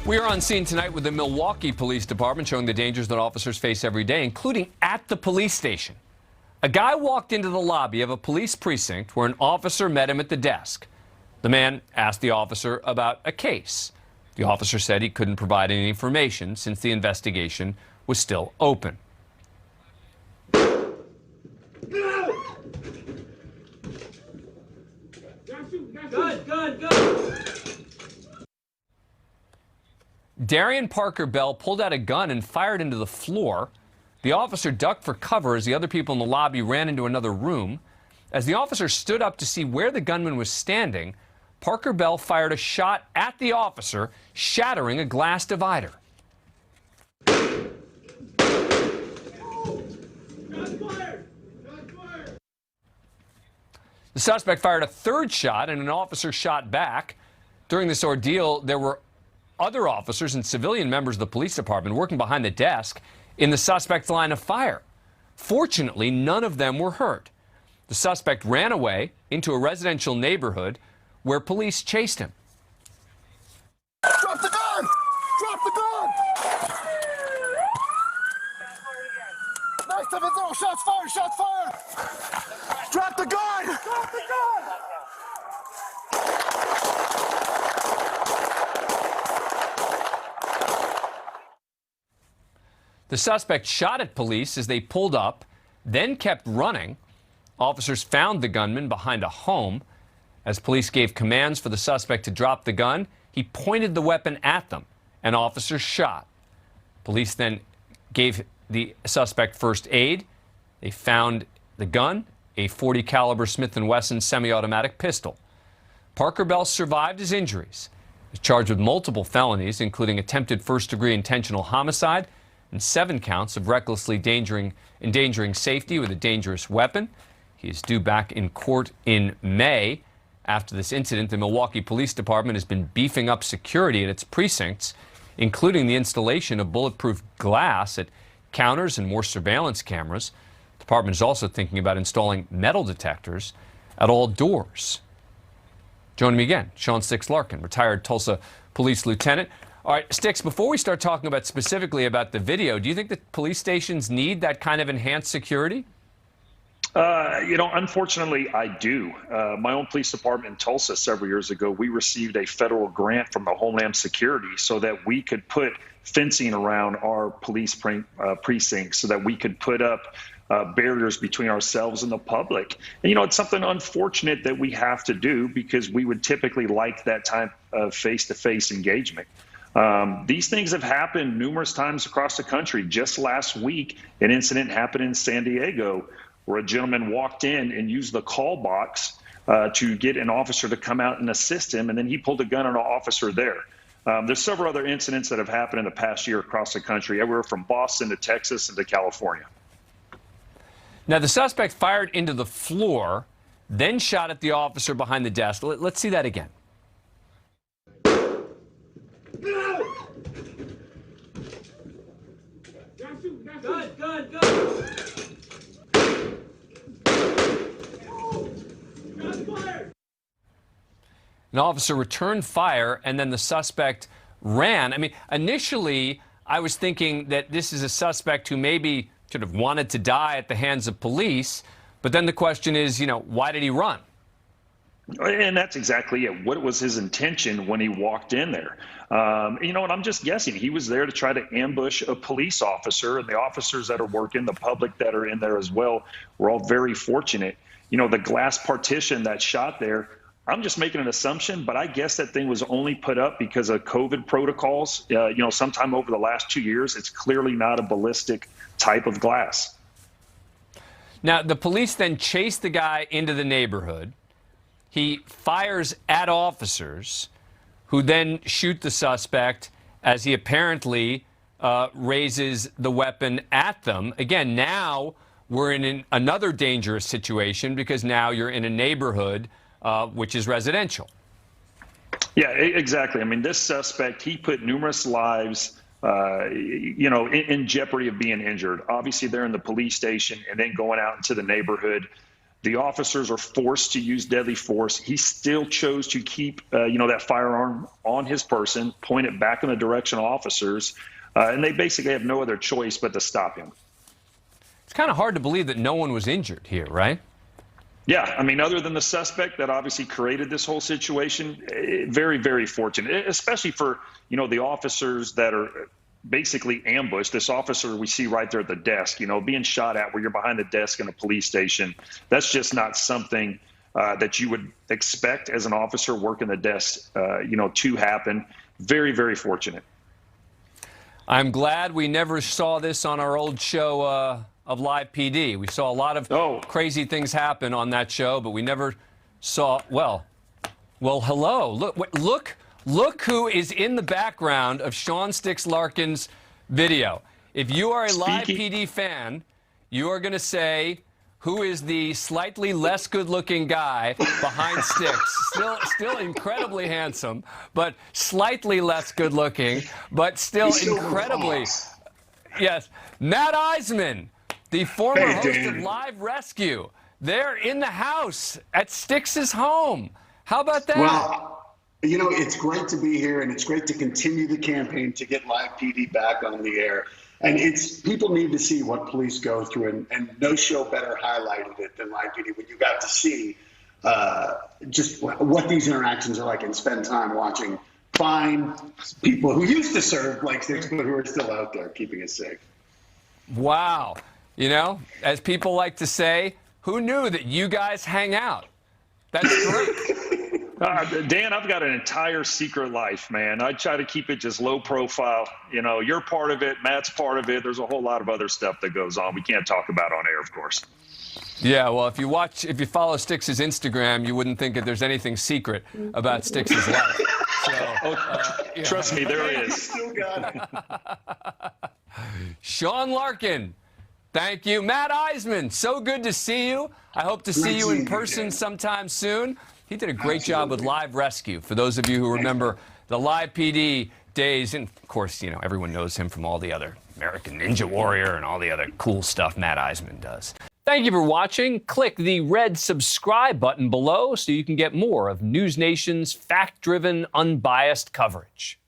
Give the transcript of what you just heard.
We are on scene tonight with the Milwaukee Police Department, showing the dangers that officers face every day, including at the police station. A guy walked into the lobby of a police precinct where an officer met him at the desk. The man asked the officer about a case. The officer said he couldn't provide any information since the investigation was still open. Good. Darian Parker Bell pulled out a gun and fired into the floor. The officer ducked for cover as the other people in the lobby ran into another room. As the officer stood up to see where the gunman was standing, Parker Bell fired a shot at the officer, shattering a glass divider. The suspect fired a third shot, and an officer shot back. During this ordeal, there were other officers and civilian members of the police department working behind the desk in the suspect's line of fire. Fortunately, none of them were hurt. The suspect ran away into a residential neighborhood where police chased him. Drop the gun! Drop the gun! Nice 7-0. Shots fired! Shots fired! Drop the gun! Drop the gun! The suspect shot at police as they pulled up, then kept running. Officers found the gunman behind a home. As police gave commands for the suspect to drop the gun, he pointed the weapon at them. An officer shot. Police then gave the suspect first aid. They found the gun, a .40 caliber Smith & Wesson semi-automatic pistol. Parker Bell survived his injuries. He was charged with multiple felonies, including attempted first-degree intentional homicide and 7 counts of recklessly endangering safety with a dangerous weapon. He is due back in court in May. After this incident, the Milwaukee Police Department has been beefing up security at its precincts, including the installation of bulletproof glass at counters and more surveillance cameras. The department is also thinking about installing metal detectors at all doors. Joining me again, Sean Stix Larkin, retired Tulsa police lieutenant. All right, Stix, before we start talking about specifically about the video, do you think that police stations need that kind of enhanced security? Unfortunately, I do. My own police department in Tulsa several years ago, we received a federal grant from the Homeland Security so that we could put fencing around our police precincts so that we could put up barriers between ourselves and the public. And, it's something unfortunate that we have to do because we would typically like that type of face-to-face engagement. These things have happened numerous times across the country. Just last week, an incident happened in San Diego where a gentleman walked in and used the call box to get an officer to come out and assist him, and then he pulled a gun on an officer there. There's several other incidents that have happened in the past year across the country, everywhere from Boston to Texas and to California. Now, the suspect fired into the floor, then shot at the officer behind the desk. Let's see that again. Good. An officer returned fire, and then the suspect ran. I mean, initially, I was thinking that this is a suspect who maybe should have wanted to die at the hands of police. But then the question is, why did he run? And that's exactly it. What was his intention when he walked in there? And I'm just guessing. He was there to try to ambush a police officer, and the officers that are working, the public that are in there as well, were all very fortunate. The glass partition that shot there, I'm just making an assumption, but I guess that thing was only put up because of COVID protocols. Sometime over the last 2 years, it's clearly not a ballistic type of glass. Now, the police then chase the guy into the neighborhood. He fires at officers who then shoot the suspect as he apparently raises the weapon at them. Again, now we're in another dangerous situation because now you're in a neighborhood which is residential. Yeah, exactly. I mean, this suspect, he put numerous lives, in jeopardy of being injured. Obviously, they're in the police station and then going out into the neighborhood. The officers are forced to use deadly force. He still chose to keep, that firearm on his person, point it back in the direction of officers, and they basically have no other choice but to stop him. It's kind of hard to believe that no one was injured here, right? Yeah, I mean, other than the suspect that obviously created this whole situation, very, very fortunate, especially for, the officers that are basically ambushed. This officer we see right there at the desk, being shot at where you're behind the desk in a police station. That's just not something that you would expect as an officer working the desk, to happen. Very, very fortunate. I'm glad we never saw this on our old show of Live PD. We saw a lot of crazy things happen on that show, but we never saw, well, hello. Look who is in the background of Sean Sticks Larkin's video. If you are a Live PD fan, you are going to say, who is the slightly less good-looking guy behind Sticks? Still incredibly handsome, but slightly less good-looking, but still incredibly. Yes, Matt Eisman, the former host of Live Rescue. They're in the house at Sticks' home. How about that? Well, it's great to be here, and it's great to continue the campaign to get Live PD back on the air. And people need to see what police go through, and no show better highlighted it than Live PD when you got to see just what these interactions are like and spend time watching fine people who used to serve like Sticks, but who are still out there keeping us safe. Wow. As people like to say, who knew that you guys hang out? That's great. Dan, I've got an entire secret life, man. I try to keep it just low profile. You're part of it. Matt's part of it. There's a whole lot of other stuff that goes on we can't talk about on air, of course. Yeah, well, if you follow Sticks' Instagram, you wouldn't think that there's anything secret about Sticks' life. So, trust me, there is. Still got it. Sean Larkin, thank you. Matt Eisman, so good to see you. I hope to see you in person sometime soon. He did a great job with Live Rescue. For those of you who remember the Live PD days, and of course, everyone knows him from all the other American Ninja Warrior and all the other cool stuff Matt Eisman does. Thank you for watching. Click the red subscribe button below so you can get more of NewsNation's fact-driven, unbiased coverage.